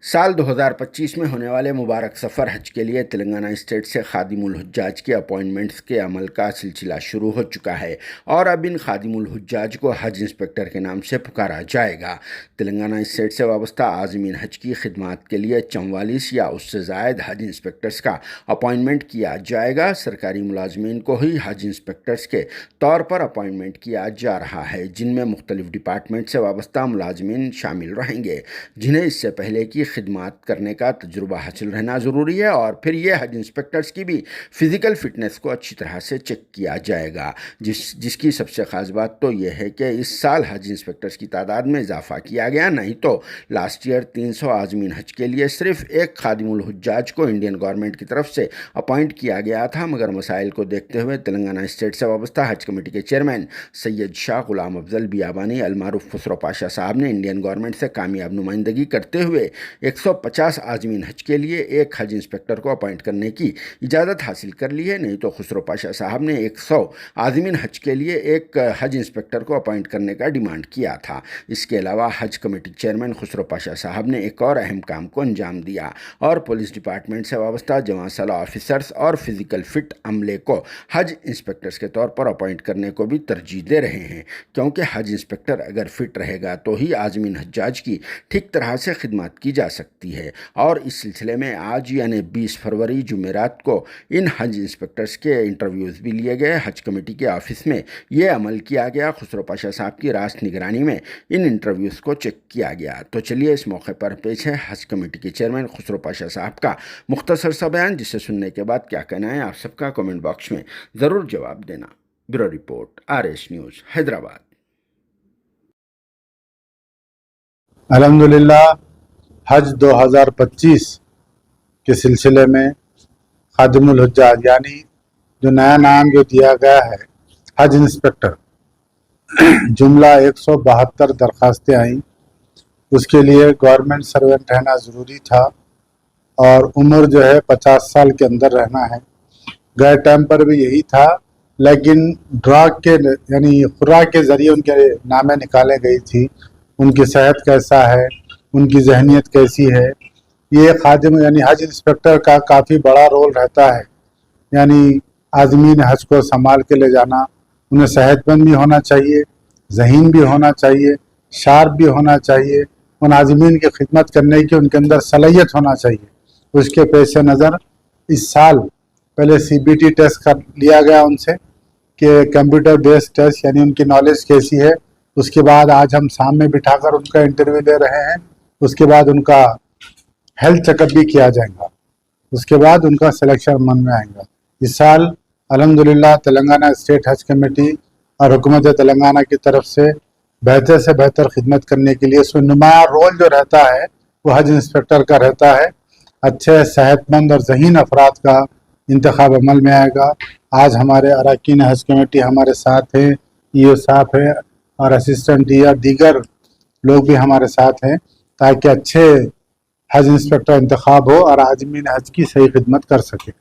साल 2025 में होने वाले मुबारक सफ़र हज के लिए तेलंगाना स्टेट से खादिमुल हुज्जाज के अपॉइंटमेंट्स के अमल का सिलसिला शुरू हो चुका है और अब इन खादिमुल हुज्जाज को हज इंस्पेक्टर के नाम से पुकारा जाएगा। तेलंगाना स्टेट से वाबस्ता आज़मीन हज की खिदमत के लिए 44 या उससे ज़ायद हज इंस्पेक्टर्स का अपॉइंटमेंट किया जाएगा। सरकारी मुलाजमीन को ही हज इंस्पेक्टर्स के तौर पर अपॉइंटमेंट किया जा रहा है, जिनमें मुख्तलिफ डिपार्टमेंट से वाबस्ता मुलाजमीन शामिल रहेंगे, जिन्हें इससे पहले की खिदमत करने का तजुर्बा हासिल रहना ज़रूरी है। और फिर ये हज इंस्पेक्टर्स की भी फ़िज़िकल फ़िटनेस को अच्छी तरह से चेक किया जाएगा। जिसकी सबसे ख़ास बात तो यह है कि इस साल हज इंस्पेक्टर्स की तादाद में इजाफ़ा किया गया। नहीं तो लास्ट ईयर 300 आज़मीन हज के लिए सिर्फ एक खादिमुल हुज्जाज को इंडियन गवर्नमेंट की तरफ से अपॉइंट किया गया था, मगर मसाइल को देखते हुए तेलंगाना स्टेट से वाबस्ता हज कमेटी के चेयरमैन सैयद शाह गुलाम अफजल बियाबानी अलमारूफ खुसरो पाशा साहब ने इंडियन गवर्नमेंट से कामयाब नुमाइंदगी करते हुए 150 आज़मीन हज के लिए एक हज इंस्पेक्टर को अपॉइंट करने की इजाज़त हासिल कर ली है। नहीं तो खुसरो पाशा साहब ने 100 आज़मीन हज के लिए एक हज इंस्पेक्टर को अपॉइंट करने का डिमांड किया था। इसके अलावा हज कमेटी चेयरमैन खुसरो पाशा साहब ने एक और अहम काम को अंजाम दिया और पुलिस डिपार्टमेंट से वाबस्ता जवान साला ऑफिसर्स और फिज़िकल फ़िट अमले को हज इंस्पेक्टर्स के तौर पर अपॉइंट करने को भी तरजीह दे रहे हैं, क्योंकि हज इंस्पेक्टर अगर फिट रहेगा तो ही आज़मीन हज्जाज की ठीक तरह से खिदमत की जा सकती है। और इस सिलसिले में आज यानी 20 फरवरी जुमेरात को इन हज इंस्पेक्टर्स के इंटरव्यूज़ भी लिए गए। हज कमेटी के ऑफिस में ये अमल किया गया। खुसरो पाशा साहब की रास्त निगरानी में इन इंटरव्यूज़ को चेक किया गया। तो चलिए इस मौके पर पेश है हज कमेटी के चेयरमैन खुसरो पाशा साहब का मुख्तसर सा बयान, जिसे सुनने के बाद क्या कहना है आप सबका कमेंट बॉक्स में ज़रूर जवाब देना। Bureau report, RS news, Hyderabad. अल्हम्दुलिल्लाह हज 2025 के सिलसिले में खादिमुल हुज्जाज यानी जो नया नाम जो दिया गया है हज इंस्पेक्टर, जुमला 172 दरखास्तें आईं। उसके लिए गवर्नमेंट सर्वेंट रहना ज़रूरी था और उम्र जो है 50 साल के अंदर रहना है। गए टाइम पर भी यही था, लेकिन ड्रग के यानी खुराक के ज़रिए उनके नामें निकाले गई थी। उनकी सेहत कैसा है, उनकी जहनीत कैसी है, ये खादिम यानी हज इंस्पेक्टर का काफ़ी बड़ा रोल रहता है। यानी आज़मीन हज को संभाल के ले जाना, उन्हें सेहतमंद भी होना चाहिए, ज़हीन भी होना चाहिए, शार्प भी होना चाहिए, उन आज़मीन की खिदमत करने की उनके अंदर सलाहियत होना चाहिए। उसके पेश नज़र इस साल पहले CBT टेस्ट कर लिया गया उनसे कि कंप्यूटर बेस्ड टेस्ट यानी उनकी नॉलेज कैसी है। उसके बाद आज हम सामने बिठाकर उनका इंटरव्यू ले रहे हैं। उसके बाद उनका हेल्थ चेकअप भी किया जाएगा। उसके बाद उनका सिलेक्शन मन में आएगा। इस साल अल्हम्दुलिल्लाह तेलंगाना स्टेट हज कमेटी और हुकूमत तेलंगाना की तरफ से बेहतर खिदमत करने के लिए उसमें नुमाया रोल जो रहता है वो हज इंस्पेक्टर का रहता है। अच्छे सेहतमंद और ज़हीन अफराद का इंतखाब अमल में आएगा। आज हमारे अरकान हज कमेटी हमारे साथ हैं, EO साहब हैं और असिस्टेंट या दीगर लोग भी हमारे साथ हैं, ताकि अच्छे हज इंस्पेक्टर इंतखाब हो और आज़मीन हज की सही खिदमत कर सके।